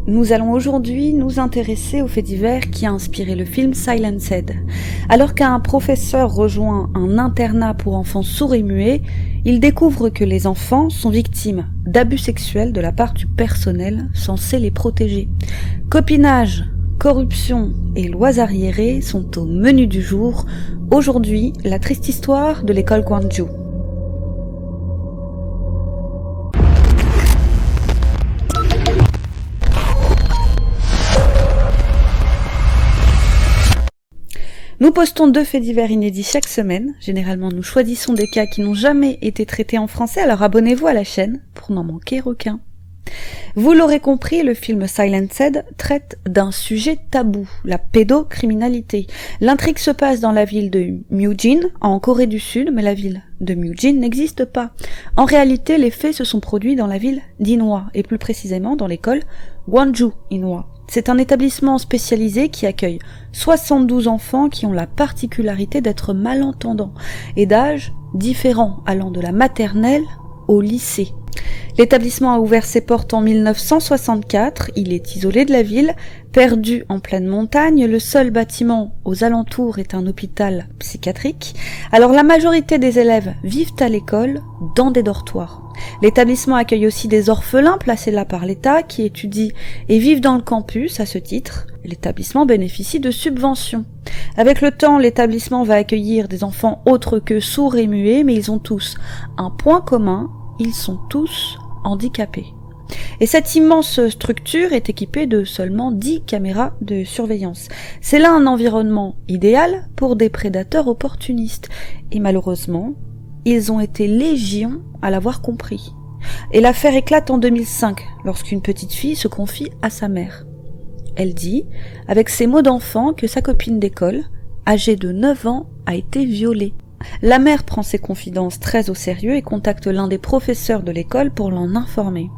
Nous allons aujourd'hui nous intéresser au fait divers qui a inspiré le film Silenced. Alors qu'un professeur rejoint un internat pour enfants sourds et muets, il découvre que les enfants sont victimes d'abus sexuels de la part du personnel censé les protéger. Copinage, corruption et lois arriérées sont au menu du jour. Aujourd'hui, la triste histoire de l'école Gwangju. Nous postons 2 faits divers inédits chaque semaine. Généralement, nous choisissons des cas qui n'ont jamais été traités en français, alors abonnez-vous à la chaîne pour n'en manquer aucun. Vous l'aurez compris, le film Silenced traite d'un sujet tabou, la pédocriminalité. L'intrigue se passe dans la ville de Mujin, en Corée du Sud, mais la ville de Mujin n'existe pas. En réalité, les faits se sont produits dans la ville d'Inhwa, et plus précisément dans l'école Gwangju Inhwa. C'est un établissement spécialisé qui accueille 72 enfants qui ont la particularité d'être malentendants et d'âge différents, allant de la maternelle au lycée. L'établissement a ouvert ses portes en 1964, il est isolé de la ville, perdu en pleine montagne, le seul bâtiment aux alentours est un hôpital psychiatrique. Alors la majorité des élèves vivent à l'école dans des dortoirs. L'établissement accueille aussi des orphelins placés là par l'État qui étudient et vivent dans le campus à ce titre. L'établissement bénéficie de subventions. Avec le temps, l'établissement va accueillir des enfants autres que sourds et muets, mais ils ont tous un point commun, ils sont tous handicapés. Et cette immense structure est équipée de seulement 10 caméras de surveillance. C'est là un environnement idéal pour des prédateurs opportunistes. Et malheureusement, ils ont été légion à l'avoir compris. Et l'affaire éclate en 2005, lorsqu'une petite fille se confie à sa mère. Elle dit, avec ses mots d'enfant, que sa copine d'école, âgée de 9 ans, a été violée. La mère prend ses confidences très au sérieux et contacte l'un des professeurs de l'école pour l'en informer.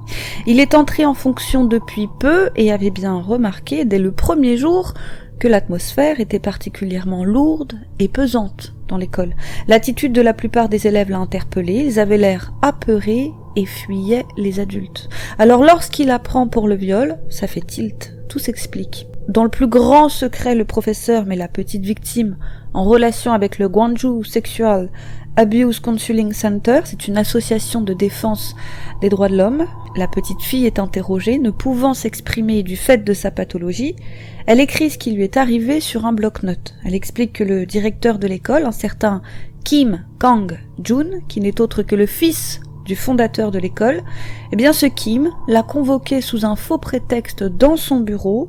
Il est entré en fonction depuis peu et avait bien remarqué dès le premier jour que l'atmosphère était particulièrement lourde et pesante dans l'école. L'attitude de la plupart des élèves l'a interpellé, ils avaient l'air apeurés et fuyaient les adultes. Alors lorsqu'il apprend pour le viol, ça fait tilt, tout s'explique. Dans le plus grand secret, le professeur met la petite victime en relation avec le Gwangju Sexual Abuse Counseling Center, c'est une association de défense des droits de l'homme. La petite fille est interrogée, ne pouvant s'exprimer du fait de sa pathologie. Elle écrit ce qui lui est arrivé sur un bloc-notes. Elle explique que le directeur de l'école, un certain Kim Kang-jun, qui n'est autre que le fils du fondateur de l'école, eh bien ce Kim l'a convoqué sous un faux prétexte dans son bureau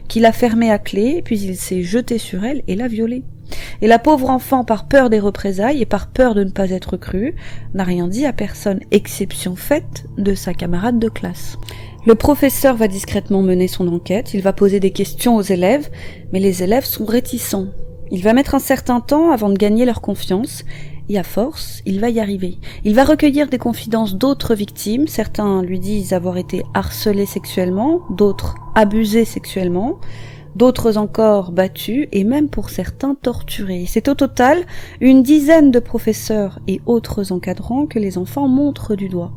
qu'il a fermé à clé, puis il s'est jeté sur elle et l'a violée. Et la pauvre enfant, par peur des représailles et par peur de ne pas être crue, n'a rien dit à personne, exception faite de sa camarade de classe. Le professeur va discrètement mener son enquête, il va poser des questions aux élèves, mais les élèves sont réticents. Il va mettre un certain temps avant de gagner leur confiance, et à force, il va y arriver. Il va recueillir des confidences d'autres victimes, certains lui disent avoir été harcelés sexuellement, d'autres abusés sexuellement, d'autres encore battus et même pour certains torturés. C'est au total une dizaine de professeurs et autres encadrants que les enfants montrent du doigt.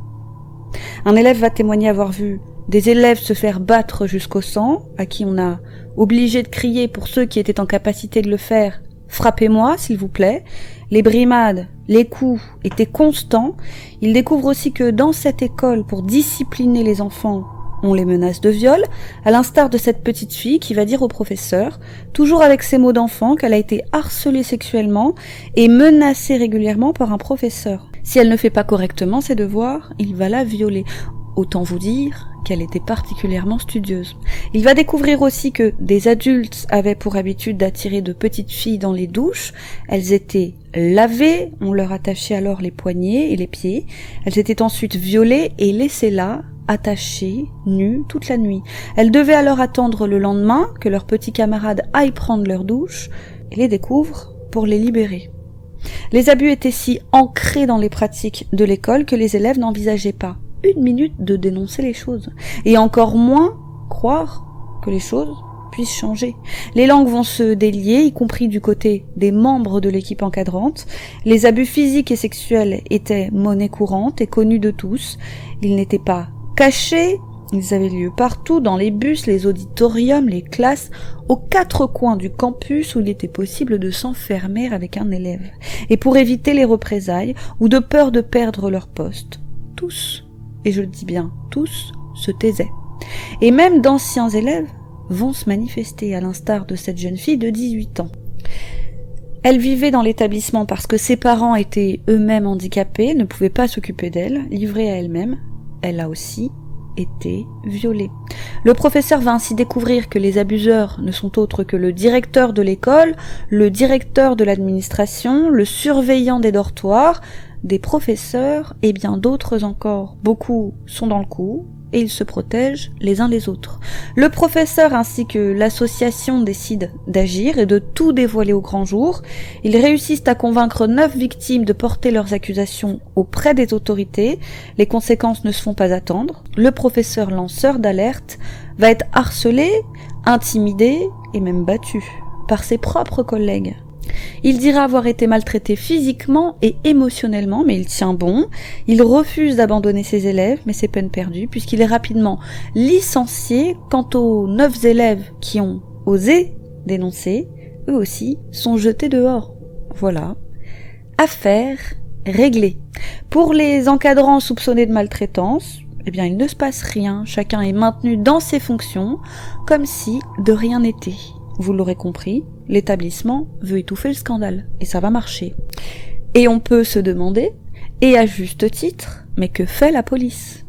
Un élève va témoigner avoir vu des élèves se faire battre jusqu'au sang, à qui on a obligé de crier pour ceux qui étaient en capacité de le faire « Frappez-moi, s'il vous plaît ». Les brimades, les coups étaient constants. Il découvre aussi que dans cette école, pour discipliner les enfants, on les menace de viol, à l'instar de cette petite fille qui va dire au professeur, toujours avec ses mots d'enfant, qu'elle a été harcelée sexuellement et menacée régulièrement par un professeur. Si elle ne fait pas correctement ses devoirs, il va la violer. Autant vous dire qu'elle était particulièrement studieuse. Il va découvrir aussi que des adultes avaient pour habitude d'attirer de petites filles dans les douches. Elles étaient lavées, on leur attachait alors les poignets et les pieds. Elles étaient ensuite violées et laissées là, attachées, nues, toute la nuit. Elles devaient alors attendre le lendemain que leurs petits camarades aillent prendre leur douche et les découvrent pour les libérer. Les abus étaient si ancrés dans les pratiques de l'école que les élèves n'envisageaient pas une minute de dénoncer les choses, et encore moins croire que les choses puissent changer. Les langues vont se délier, y compris du côté des membres de l'équipe encadrante. Les abus physiques et sexuels étaient monnaie courante et connus de tous. Ils n'étaient pas cachés, Ils avaient lieu partout, dans les bus, les auditoriums, les classes, aux 4 coins du campus où il était possible de s'enfermer avec un élève. Et pour éviter les représailles ou de peur de perdre leur poste, tous, et je le dis bien tous, se taisaient. Et même d'anciens élèves vont se manifester, à l'instar de cette jeune fille de 18 ans. Elle vivait dans l'établissement parce que ses parents étaient eux-mêmes handicapés, ne pouvaient pas s'occuper d'elle, livrée à elle-même. Elle a aussi été violée. Le professeur va ainsi découvrir que les abuseurs ne sont autres que le directeur de l'école, le directeur de l'administration, le surveillant des dortoirs, des professeurs et bien d'autres encore. Beaucoup sont dans le coup et ils se protègent les uns les autres. Le professeur ainsi que l'association décident d'agir et de tout dévoiler au grand jour. Ils réussissent à convaincre 9 victimes de porter leurs accusations auprès des autorités. Les conséquences ne se font pas attendre. Le professeur lanceur d'alerte va être harcelé, intimidé et même battu par ses propres collègues. Il dira avoir été maltraité physiquement et émotionnellement, mais il tient bon. Il refuse d'abandonner ses élèves, mais c'est peine perdue, puisqu'il est rapidement licencié. Quant aux 9 élèves qui ont osé dénoncer, eux aussi sont jetés dehors. Voilà. Affaire réglée. Pour les encadrants soupçonnés de maltraitance, eh bien il ne se passe rien. Chacun est maintenu dans ses fonctions, comme si de rien n'était. Vous l'aurez compris, l'établissement veut étouffer le scandale, et ça va marcher. Et on peut se demander, et à juste titre, mais que fait la police ?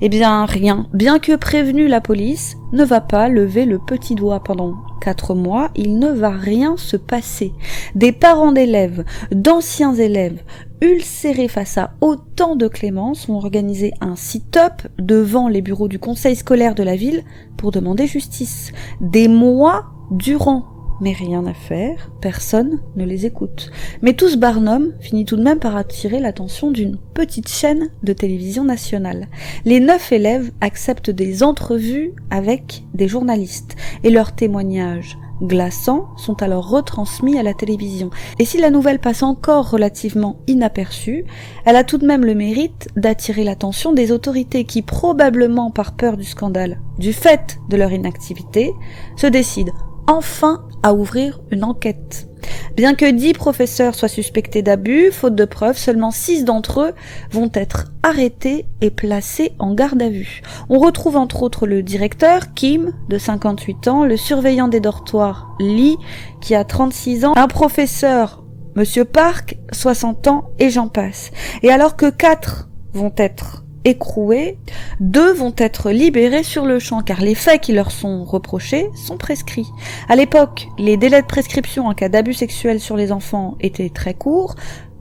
Eh bien rien, bien que prévenu, la police ne va pas lever le petit doigt pendant 4 mois, il ne va rien se passer. Des parents d'élèves, d'anciens élèves, ulcérés face à autant de clémence, ont organisé un sit-up devant les bureaux du conseil scolaire de la ville pour demander justice. Des mois durant, mais rien à faire, personne ne les écoute. Mais tout ce barnum finit tout de même par attirer l'attention d'une petite chaîne de télévision nationale. Les 9 élèves acceptent des entrevues avec des journalistes et leurs témoignages glaçants sont alors retransmis à la télévision. Et si la nouvelle passe encore relativement inaperçue, elle a tout de même le mérite d'attirer l'attention des autorités qui, probablement par peur du scandale, du fait de leur inactivité, se décident enfin à ouvrir une enquête. Bien que 10 professeurs soient suspectés d'abus, faute de preuves, seulement 6 d'entre eux vont être arrêtés et placés en garde à vue. On retrouve entre autres le directeur, Kim, de 58 ans, le surveillant des dortoirs, Lee, qui a 36 ans, un professeur, Monsieur Park, 60 ans, et j'en passe. Et alors que 4 vont être écroués, 2 vont être libérés sur le champ, car les faits qui leur sont reprochés sont prescrits. À l'époque, les délais de prescription en cas d'abus sexuels sur les enfants étaient très courts,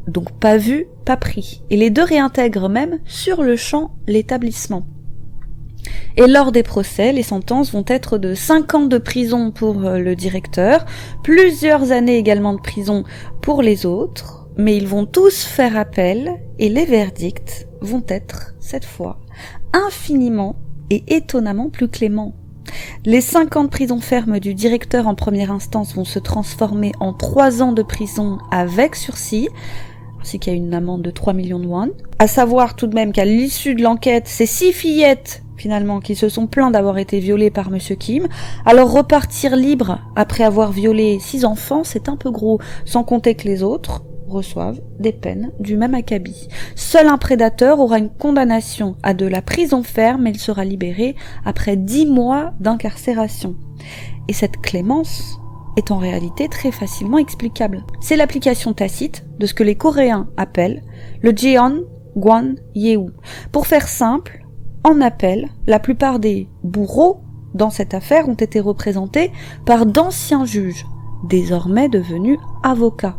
donc pas vu, pas pris. Et les 2 réintègrent même sur le champ l'établissement. Et lors des procès, les sentences vont être de 5 ans de prison pour le directeur, plusieurs années également de prison pour les autres, mais ils vont tous faire appel et les verdicts vont être, cette fois, infiniment et étonnamment plus cléments. Les 5 ans de prison ferme du directeur en première instance vont se transformer en 3 ans de prison avec sursis, ainsi qu'il y a une amende de 3 millions de won. À savoir tout de même qu'à l'issue de l'enquête, c'est 6 fillettes finalement qui se sont plaints d'avoir été violées par Monsieur Kim. Alors repartir libre après avoir violé 6 enfants, c'est un peu gros, sans compter que les autres reçoivent des peines du même acabit. Seul un prédateur aura une condamnation à de la prison ferme et il sera libéré après 10 mois d'incarcération. Et cette clémence est en réalité très facilement explicable. C'est l'application tacite de ce que les Coréens appellent le Jeon Gwan Yeou. Pour faire simple, en appel, la plupart des bourreaux dans cette affaire ont été représentés par d'anciens juges, désormais devenus avocats,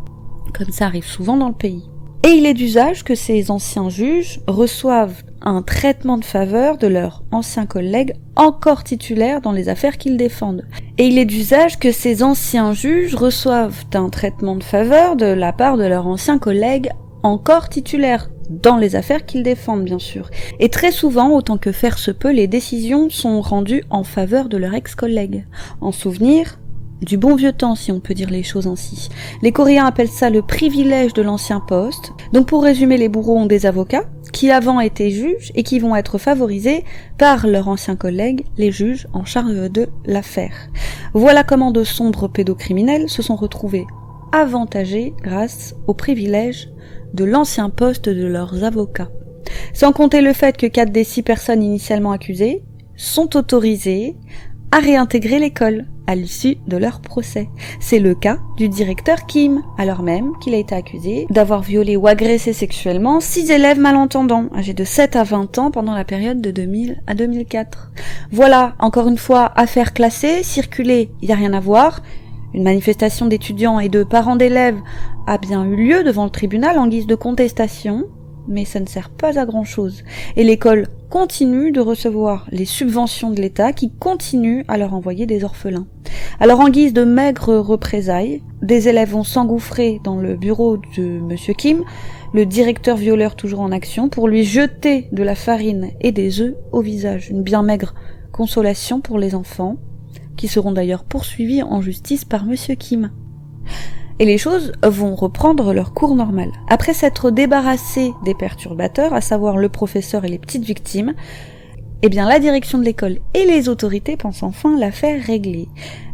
comme ça arrive souvent dans le pays. Et il est d'usage que ces anciens juges reçoivent un traitement de faveur de leurs anciens collègues encore titulaires dans les affaires qu'ils défendent. Et il est d'usage que ces anciens juges reçoivent un traitement de faveur de la part de leurs anciens collègues encore titulaires dans les affaires qu'ils défendent, bien sûr. Et très souvent, autant que faire se peut, les décisions sont rendues en faveur de leurs ex-collègues. En souvenir du bon vieux temps si on peut dire les choses ainsi. Les Coréens appellent ça le privilège de l'ancien poste. Donc pour résumer, les bourreaux ont des avocats qui avant étaient juges et qui vont être favorisés par leurs anciens collègues, les juges en charge de l'affaire. Voilà comment de sombres pédocriminels se sont retrouvés avantagés grâce au privilège de l'ancien poste de leurs avocats. Sans compter le fait que 4 des 6 personnes initialement accusées sont autorisées à réintégrer l'école à l'issue de leur procès. C'est le cas du directeur Kim, alors même qu'il a été accusé d'avoir violé ou agressé sexuellement 6 élèves malentendants, âgés de 7 à 20 ans pendant la période de 2000 à 2004. Voilà, encore une fois, affaire classée, circulée, il n'y a rien à voir. Une manifestation d'étudiants et de parents d'élèves a bien eu lieu devant le tribunal en guise de contestation, mais ça ne sert pas à grand chose. Et l'école continue de recevoir les subventions de l'État qui continuent à leur envoyer des orphelins. Alors en guise de maigres représailles, des élèves vont s'engouffrer dans le bureau de Monsieur Kim, le directeur violeur toujours en action, pour lui jeter de la farine et des œufs au visage. Une bien maigre consolation pour les enfants, qui seront d'ailleurs poursuivis en justice par Monsieur Kim. Et les choses vont reprendre leur cours normal. Après s'être débarrassés des perturbateurs, à savoir le professeur et les petites victimes, eh bien la direction de l'école et les autorités pensent enfin l'affaire réglée.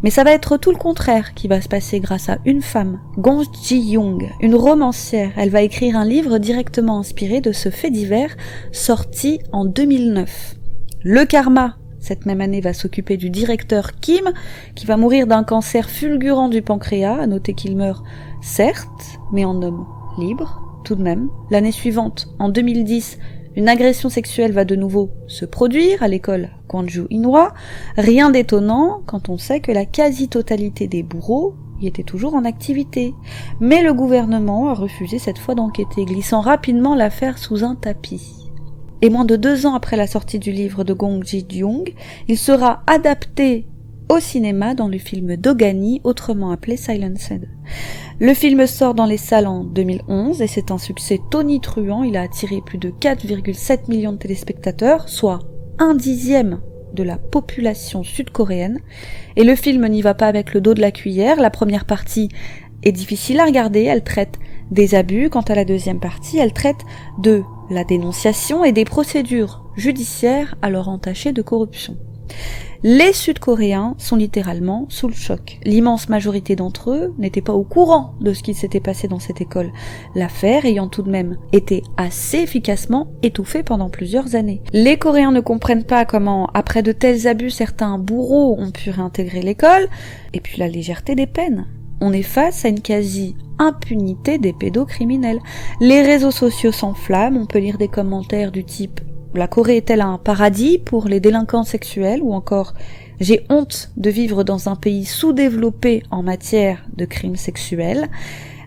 Mais ça va être tout le contraire qui va se passer grâce à une femme, Gong Ji-young, une romancière. Elle va écrire un livre directement inspiré de ce fait divers, sorti en 2009. Le karma, cette même année, va s'occuper du directeur Kim, qui va mourir d'un cancer fulgurant du pancréas. À noter qu'il meurt, certes, mais en homme libre, tout de même. L'année suivante, en 2010, une agression sexuelle va de nouveau se produire à l'école Gwangju Inhwa. Rien d'étonnant quand on sait que la quasi-totalité des bourreaux y étaient toujours en activité. Mais le gouvernement a refusé cette fois d'enquêter, glissant rapidement l'affaire sous un tapis. Et moins de 2 ans après la sortie du livre de Gong Ji-young, il sera adapté au cinéma dans le film Dogani, autrement appelé Silenced. Le film sort dans les salles en 2011 et c'est un succès tonitruant. Il a attiré plus de 4,7 millions de téléspectateurs, soit 1/10 de la population sud-coréenne. Et le film n'y va pas avec le dos de la cuillère. La première partie est difficile à regarder, elle traite des abus. Quant à la deuxième partie, elle traite de la dénonciation et des procédures judiciaires alors entachées de corruption. Les Sud-Coréens sont littéralement sous le choc. L'immense majorité d'entre eux n'étaient pas au courant de ce qui s'était passé dans cette école, l'affaire ayant tout de même été assez efficacement étouffée pendant plusieurs années. Les Coréens ne comprennent pas comment, après de tels abus, certains bourreaux ont pu réintégrer l'école, et puis la légèreté des peines. On est face à une quasi-impunité des pédocriminels. Les réseaux sociaux s'enflamment, on peut lire des commentaires du type « La Corée est-elle un paradis pour les délinquants sexuels ?» ou encore « J'ai honte de vivre dans un pays sous-développé en matière de crimes sexuels ».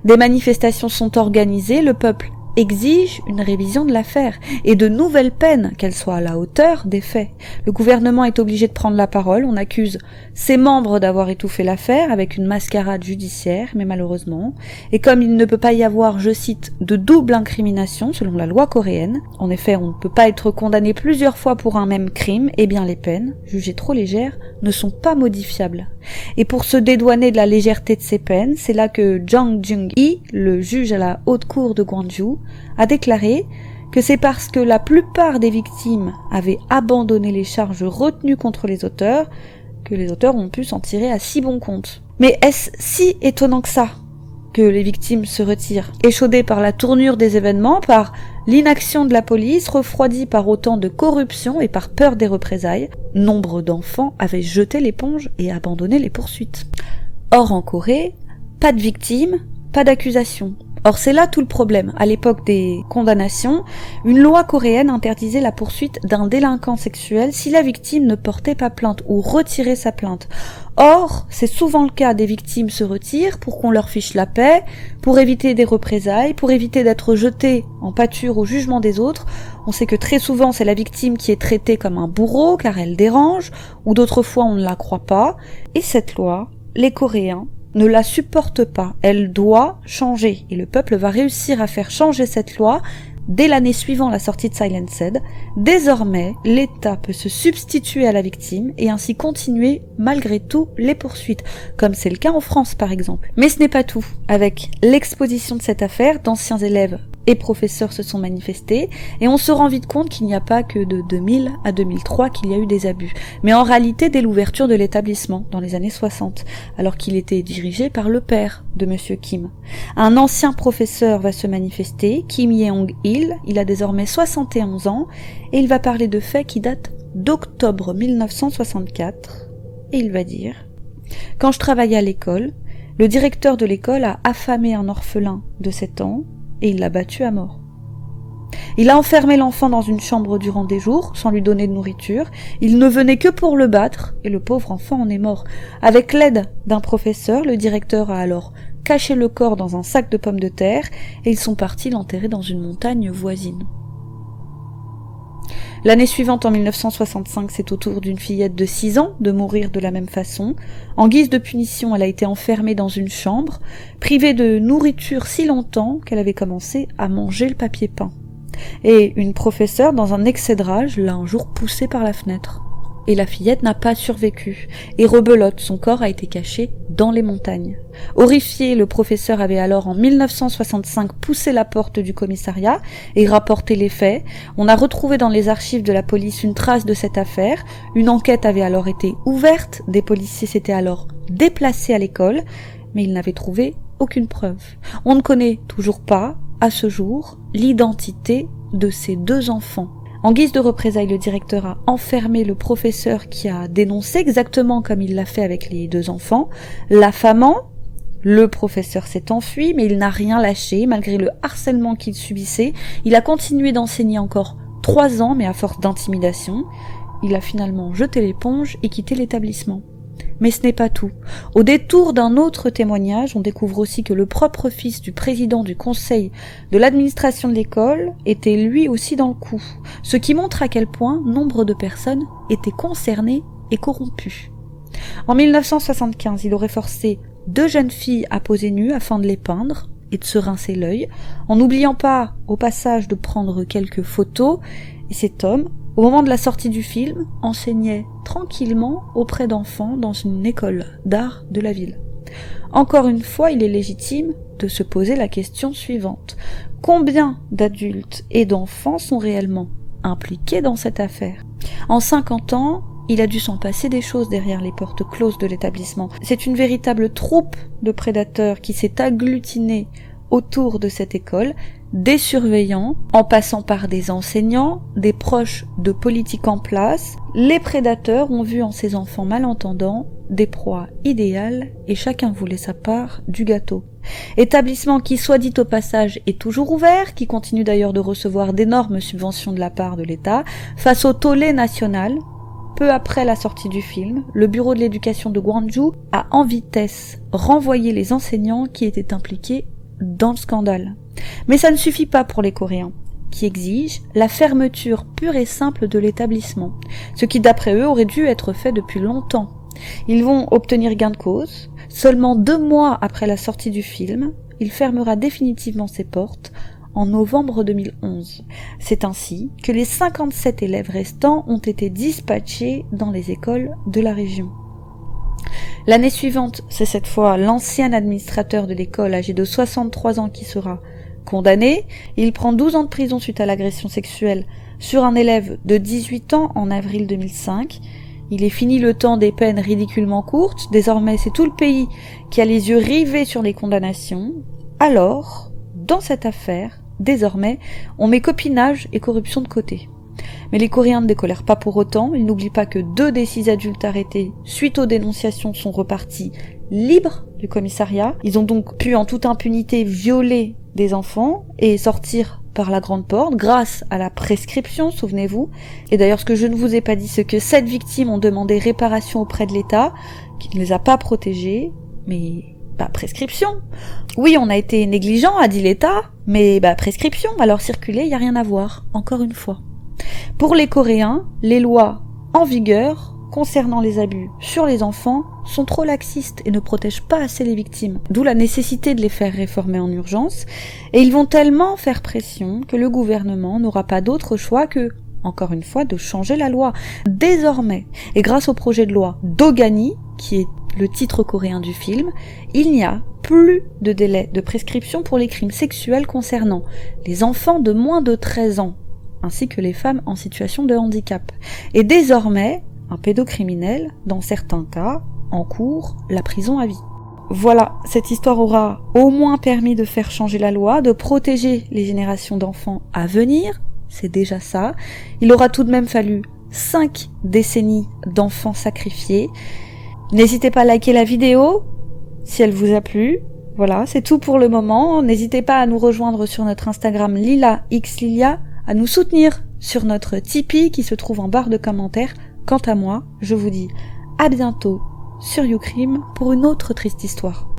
Des manifestations sont organisées, le peuple exige une révision de l'affaire et de nouvelles peines, qu'elles soient à la hauteur des faits. Le gouvernement est obligé de prendre la parole, on accuse ses membres d'avoir étouffé l'affaire avec une mascarade judiciaire, mais malheureusement, et comme il ne peut pas y avoir, je cite, de double incrimination selon la loi coréenne, en effet on ne peut pas être condamné plusieurs fois pour un même crime, eh bien les peines, jugées trop légères, ne sont pas modifiables. Et pour se dédouaner de la légèreté de ces peines, c'est là que Jang Jung-hee, le juge à la haute cour de Gwangju, a déclaré que c'est parce que la plupart des victimes avaient abandonné les charges retenues contre les auteurs que les auteurs ont pu s'en tirer à si bon compte. Mais est-ce si étonnant que ça que les victimes se retirent, échaudées par la tournure des événements, par l'inaction de la police, refroidies par autant de corruption et par peur des représailles? Nombre d'enfants avaient jeté l'éponge et abandonné les poursuites. Or en Corée, pas de victimes, pas d'accusation. Or c'est là tout le problème. À l'époque des condamnations, une loi coréenne interdisait la poursuite d'un délinquant sexuel si la victime ne portait pas plainte ou retirait sa plainte. Or, c'est souvent le cas, des victimes se retirent pour qu'on leur fiche la paix, pour éviter des représailles, pour éviter d'être jetées en pâture au jugement des autres. On sait que très souvent c'est la victime qui est traitée comme un bourreau car elle dérange, ou d'autres fois on ne la croit pas. Et cette loi, les Coréens ne la supportent pas. Elle doit changer. Et le peuple va réussir à faire changer cette loi dès l'année suivant la sortie de Silenced, désormais, l'État peut se substituer à la victime et ainsi continuer, malgré tout, les poursuites, comme c'est le cas en France par exemple. Mais ce n'est pas tout. Avec l'exposition de cette affaire, d'anciens élèves et professeurs se sont manifestés, et on se rend vite compte qu'il n'y a pas que de 2000 à 2003 qu'il y a eu des abus, mais en réalité dès l'ouverture de l'établissement, dans les années 60, alors qu'il était dirigé par le père de Monsieur Kim. Un ancien professeur va se manifester, Kim Yeong-il, il a désormais 71 ans, et il va parler de faits qui datent d'octobre 1964, et il va dire « Quand je travaillais à l'école, le directeur de l'école a affamé un orphelin de 7 ans, et il l'a battu à mort. Il a enfermé l'enfant dans une chambre durant des jours, sans lui donner de nourriture. Il ne venait que pour le battre, et le pauvre enfant en est mort. Avec l'aide d'un professeur, le directeur a alors caché le corps dans un sac de pommes de terre, et ils sont partis l'enterrer dans une montagne voisine. » L'année suivante, en 1965, c'est au tour d'une fillette de 6 ans de mourir de la même façon. En guise de punition, elle a été enfermée dans une chambre, privée de nourriture si longtemps qu'elle avait commencé à manger le papier peint. Et une professeure, dans un excès de rage, l'a un jour poussée par la fenêtre. Et la fillette n'a pas survécu. Et rebelote, son corps a été caché dans les montagnes. Horrifié, le professeur avait alors en 1965 poussé la porte du commissariat et rapporté les faits. On a retrouvé dans les archives de la police une trace de cette affaire. Une enquête avait alors été ouverte. Des policiers s'étaient alors déplacés à l'école, mais ils n'avaient trouvé aucune preuve. On ne connaît toujours pas, à ce jour, l'identité de ces 2 enfants. En guise de représailles, le directeur a enfermé le professeur qui a dénoncé exactement comme il l'a fait avec les 2 enfants, l'affamant. Le professeur s'est enfui, mais il n'a rien lâché, malgré le harcèlement qu'il subissait. Il a continué d'enseigner encore 3 ans, mais à force d'intimidation. Il a finalement jeté l'éponge et quitté l'établissement. Mais ce n'est pas tout. Au détour d'un autre témoignage, on découvre aussi que le propre fils du président du conseil de l'administration de l'école était lui aussi dans le coup, ce qui montre à quel point nombre de personnes étaient concernées et corrompues. En 1975, il aurait forcé 2 jeunes filles à poser nues afin de les peindre et de se rincer l'œil, en n'oubliant pas au passage de prendre quelques photos, et cet homme, au moment de la sortie du film, enseignait tranquillement auprès d'enfants dans une école d'art de la ville. Encore une fois, il est légitime de se poser la question suivante. Combien d'adultes et d'enfants sont réellement impliqués dans cette affaire ? En 50 ans, il a dû s'en passer des choses derrière les portes closes de l'établissement. C'est une véritable troupe de prédateurs qui s'est agglutinée autour de cette école, des surveillants, en passant par des enseignants, des proches de politiques en place. Les prédateurs ont vu en ces enfants malentendants des proies idéales et chacun voulait sa part du gâteau. Établissement qui, soit dit au passage, est toujours ouvert, qui continue d'ailleurs de recevoir d'énormes subventions de la part de l'État, face au tollé national. Peu après la sortie du film, le bureau de l'éducation de Gwangju a en vitesse renvoyé les enseignants qui étaient impliqués dans le scandale. Mais ça ne suffit pas pour les Coréens, qui exigent la fermeture pure et simple de l'établissement, ce qui d'après eux aurait dû être fait depuis longtemps. Ils vont obtenir gain de cause. Seulement 2 mois après la sortie du film, il fermera définitivement ses portes en novembre 2011. C'est ainsi que les 57 élèves restants ont été dispatchés dans les écoles de la région. L'année suivante, c'est cette fois l'ancien administrateur de l'école âgé de 63 ans qui sera condamné. Il prend 12 ans de prison suite à l'agression sexuelle sur un élève de 18 ans en avril 2005. Il est fini le temps des peines ridiculement courtes. Désormais, c'est tout le pays qui a les yeux rivés sur les condamnations. Alors, dans cette affaire, désormais, on met copinage et corruption de côté. Mais les Coréens ne décolèrent pas pour autant. Ils n'oublient pas que 2 des 6 adultes arrêtés suite aux dénonciations sont repartis libres du commissariat. Ils ont donc pu en toute impunité violer des enfants et sortir par la grande porte grâce à la prescription, souvenez-vous. Et d'ailleurs, ce que je ne vous ai pas dit, c'est que 7 victimes ont demandé réparation auprès de l'État, qui ne les a pas protégées, mais prescription. Oui, on a été négligent, a dit l'État, mais prescription, alors circuler, il n'y a rien à voir, encore une fois. Pour les Coréens, les lois en vigueur concernant les abus sur les enfants sont trop laxistes et ne protègent pas assez les victimes, d'où la nécessité de les faire réformer en urgence, et ils vont tellement faire pression que le gouvernement n'aura pas d'autre choix que, encore une fois, de changer la loi. Désormais, et grâce au projet de loi Dogani, qui est le titre coréen du film, il n'y a plus de délai de prescription pour les crimes sexuels concernant les enfants de moins de 13 ans, ainsi que les femmes en situation de handicap. Et désormais, un pédocriminel, dans certains cas, encourt la prison à vie. Voilà, cette histoire aura au moins permis de faire changer la loi, de protéger les générations d'enfants à venir, c'est déjà ça. Il aura tout de même fallu 5 décennies d'enfants sacrifiés. N'hésitez pas à liker la vidéo, si elle vous a plu. Voilà, c'est tout pour le moment. N'hésitez pas à nous rejoindre sur notre Instagram LilaXLilia, à nous soutenir sur notre Tipeee qui se trouve en barre de commentaires. Quant à moi, je vous dis à bientôt sur YouCrime pour une autre triste histoire.